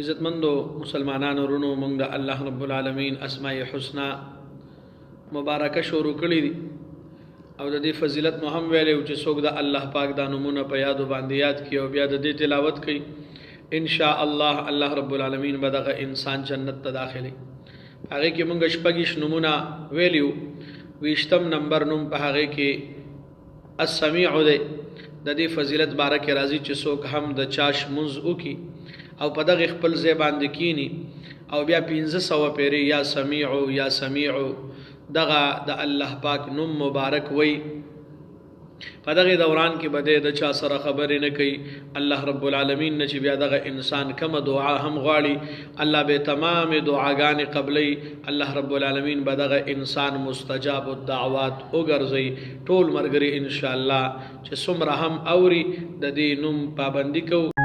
عزتمندو مسلمانانو رونو مونږ د الله رب العالمین اسماء الحسنا مبارکه شروع کړی دي او د دې فضیلت مو هم ویلو چې څوک د الله پاک د نومونو په یاد باندې یاد کړي او بیا د دې تلاوت کوي ان شاء الله الله رب العالمین به دغه انسان جنت ته داخلي. هغه کې مونږ شپږ نمونه ویلو. 20 نمبر نوم په هغه کې السمیع دی. د دې فضیلت باره کې راځي چې څوک هم د چاش منځ وکي او په دغه خپل ځای باندې کینی او بیا 1500 پیری یا سمیع دغه د الله پاک نوم مبارک وای. په دغه دوران کې بده د چا سره خبرې نه کوي. الله رب العالمین نه چې بیا دغه انسان کوم دعا هم غواړي الله به تمام دعاګانې قبلې. الله رب العالمین به دغه انسان مستجاب الدعوات وګرځي. ټول مرګري ان شاء الله چې څومره هم اوري د دې نوم پابندي کوو.